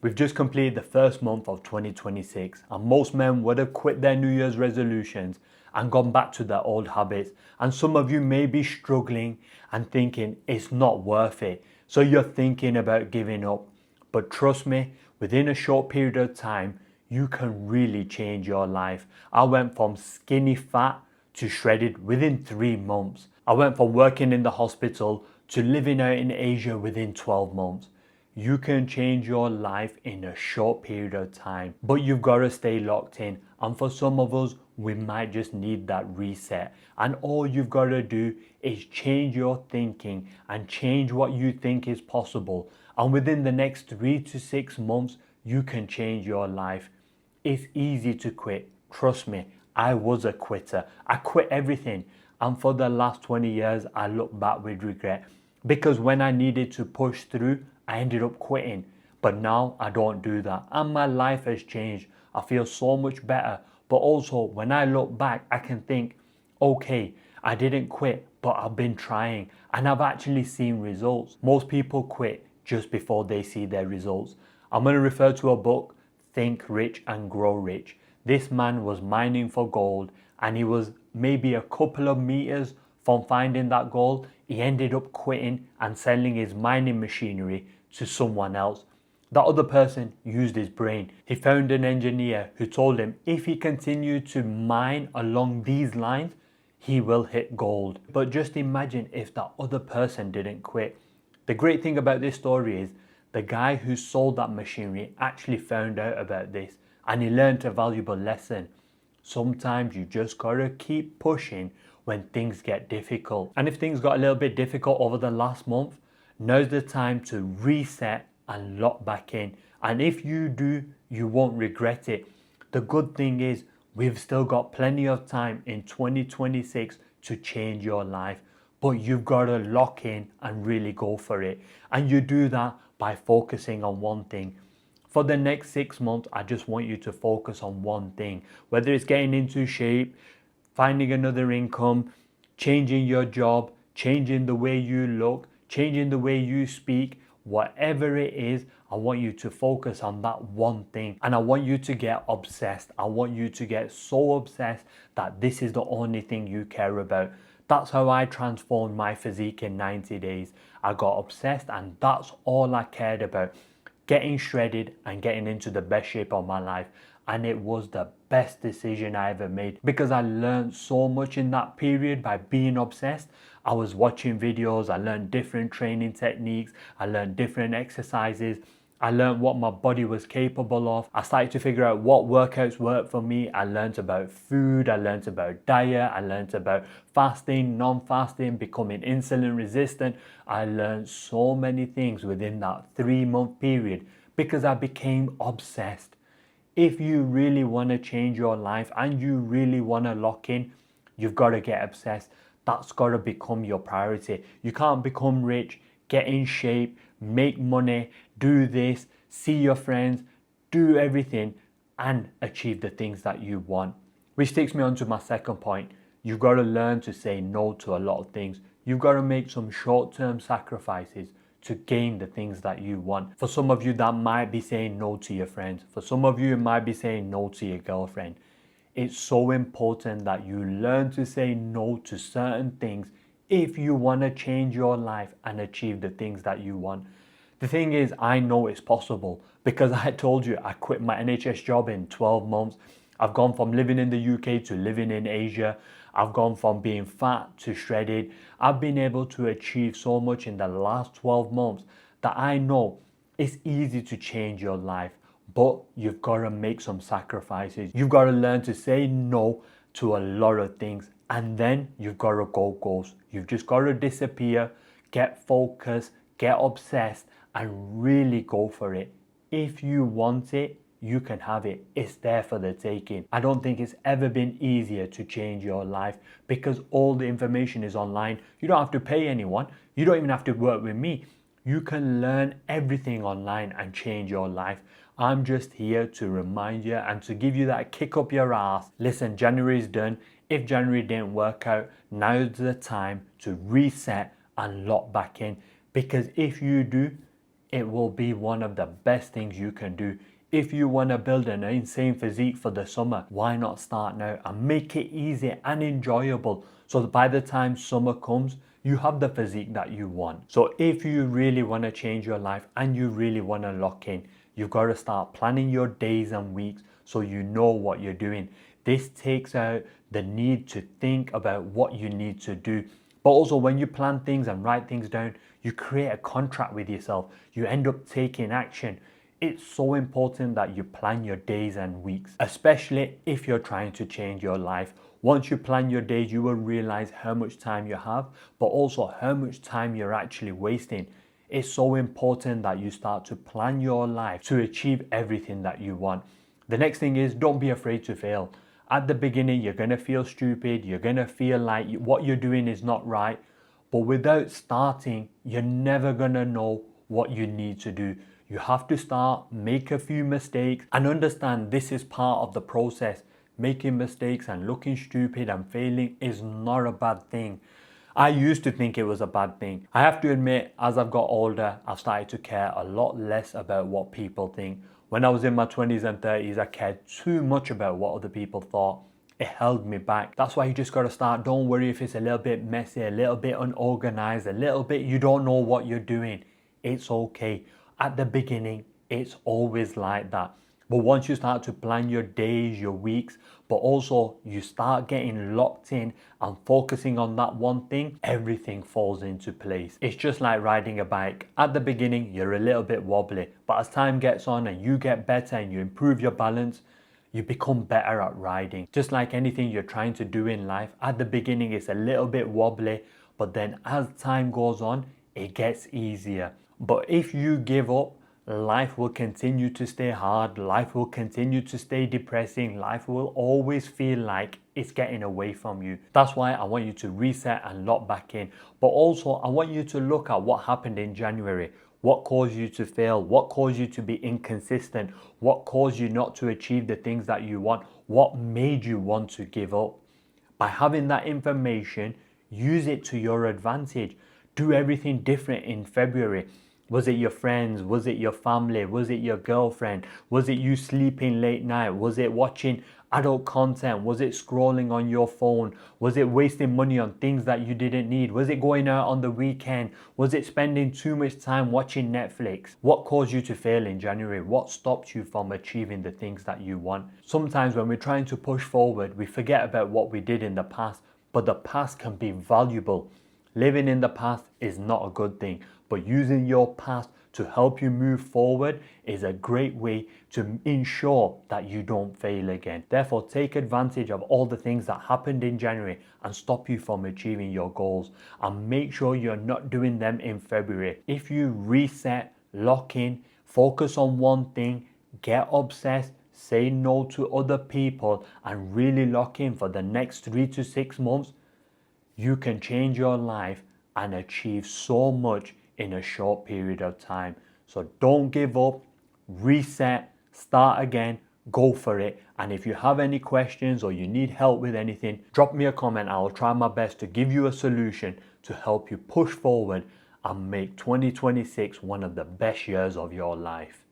We've just completed the first month of 2026 and most men would have quit their New Year's resolutions and gone back to their old habits. And some of you may be struggling and thinking it's not worth it. So you're thinking about giving up. But trust me, within a short period of time, you can really change your life. I went from skinny fat to shredded within 3 months. I went from working in the hospital to living out in Asia within 12 months. You can change your life in a short period of time, but you've got to stay locked in. And for some of us, we might just need that reset. And all you've got to do is change your thinking and change what you think is possible. And within the next 3 to 6 months, you can change your life. It's easy to quit. Trust me, I was a quitter. I quit everything. And for the last 20 years, I look back with regret. Because when I needed to push through, I ended up quitting. But now I don't do that. And my life has changed. I feel so much better. But also, when I look back, I can think, okay, I didn't quit, but I've been trying. And I've actually seen results. Most people quit just before they see their results. I'm going to refer to a book, Think Rich and Grow Rich. This man was mining for gold and he was maybe a couple of meters from finding that gold. He ended up quitting and selling his mining machinery to someone else. That other person used his brain. He found an engineer who told him if he continued to mine along these lines, he will hit gold. But just imagine if that other person didn't quit. The great thing about this story is the guy who sold that machinery actually found out about this and he learned a valuable lesson. Sometimes you just gotta keep pushing when things get difficult. And if things got a little bit difficult over the last month, now's the time to reset and lock back in. And if you do, you won't regret it. The good thing is we've still got plenty of time in 2026 to change your life. But you've got to lock in and really go for it. And you do that by focusing on one thing. For the next 6 months, I just want you to focus on one thing. Whether it's getting into shape, finding another income, changing your job, changing the way you look, changing the way you speak, whatever it is, I want you to focus on that one thing. And I want you to get obsessed. I want you to get so obsessed that this is the only thing you care about. That's how I transformed my physique in 90 days. I got obsessed and that's all I cared about. Getting shredded and getting into the best shape of my life. And it was the best decision I ever made because I learned so much in that period by being obsessed. I was watching videos, I learned different training techniques, I learned different exercises. I learned what my body was capable of. I started to figure out what workouts worked for me. I learned about food, I learned about diet, I learned about fasting, non-fasting, becoming insulin resistant. I learned so many things within that 3-month period because I became obsessed. If you really want to change your life and you really want to lock in, you've got to get obsessed. That's got to become your priority. You can't become rich, get in shape, make money, do this, see your friends, do everything and achieve the things that you want. Which takes me on to my second point. You've got to learn to say no to a lot of things. You've got to make some short-term sacrifices to gain the things that you want. For some of you, that might be saying no to your friends. For some of you, it might be saying no to your girlfriend. It's so important that you learn to say no to certain things if you want to change your life and achieve the things that you want. The thing is, I know it's possible because I told you I quit my NHS job in 12 months. I've gone from living in the UK to living in Asia. I've gone from being fat to shredded. I've been able to achieve so much in the last 12 months that I know it's easy to change your life, but you've got to make some sacrifices. You've got to learn to say no to a lot of things and then you've got to go ghost. You've just got to disappear, get focused, get obsessed and really go for it. If you want it, you can have it. It's there for the taking. I don't think it's ever been easier to change your life because all the information is online. You don't have to pay anyone. You don't even have to work with me. You can learn everything online and change your life. I'm just here to remind you and to give you that kick up your ass. Listen, January is done. If January didn't work out, now's the time to reset and lock back in. Because if you do, it will be one of the best things you can do. If you want to build an insane physique for the summer, why not start now and make it easy and enjoyable so that by the time summer comes, you have the physique that you want. So if you really want to change your life and you really want to lock in, you've got to start planning your days and weeks so you know what you're doing. This takes out the need to think about what you need to do. But also when you plan things and write things down, you create a contract with yourself. You end up taking action. It's so important that you plan your days and weeks, especially if you're trying to change your life. Once you plan your days, you will realize how much time you have, but also how much time you're actually wasting. It's so important that you start to plan your life to achieve everything that you want. The next thing is, don't be afraid to fail. At the beginning, you're going to feel stupid. You're going to feel like what you're doing is not right. But without starting, you're never going to know what you need to do. You have to start, make a few mistakes, and understand this is part of the process. Making mistakes and looking stupid and failing is not a bad thing. I used to think it was a bad thing. I have to admit, as I've got older, I've started to care a lot less about what people think. When I was in my 20s and 30s, I cared too much about what other people thought. It held me back. That's why you just got to start. Don't worry if it's a little bit messy, a little bit unorganized, a little bit you don't know what you're doing. It's okay. At the beginning, it's always like that. But once you start to plan your days, your weeks, but also you start getting locked in and focusing on that one thing, everything falls into place. It's just like riding a bike. At the beginning, you're a little bit wobbly, but as time gets on and you get better and you improve your balance, you become better at riding. Just like anything you're trying to do in life, at the beginning it's a little bit wobbly, but then as time goes on, it gets easier. But if you give up, life will continue to stay hard, life will continue to stay depressing, life will always feel like it's getting away from you. That's why I want you to reset and lock back in. But also I want you to look at what happened in January. What caused you to fail? What caused you to be inconsistent? What caused you not to achieve the things that you want? What made you want to give up? By having that information, use it to your advantage. Do everything different in February. Was it your friends? Was it your family? Was it your girlfriend? Was it you sleeping late night? Was it watching adult content? Was it scrolling on your phone? Was it wasting money on things that you didn't need? Was it going out on the weekend? Was it spending too much time watching Netflix? What caused you to fail in January? What stopped you from achieving the things that you want? Sometimes when we're trying to push forward, we forget about what we did in the past, but the past can be valuable. Living in the past is not a good thing, but using your past to help you move forward is a great way to ensure that you don't fail again. Therefore, take advantage of all the things that happened in January and stop you from achieving your goals, and make sure you're not doing them in February. If you reset, lock in, focus on one thing, get obsessed, say no to other people, and really lock in for the next 3 to 6 months, you can change your life and achieve so much in a short period of time. So don't give up, reset, start again, go for it. And if you have any questions or you need help with anything, drop me a comment. I'll try my best to give you a solution to help you push forward and make 2026 one of the best years of your life.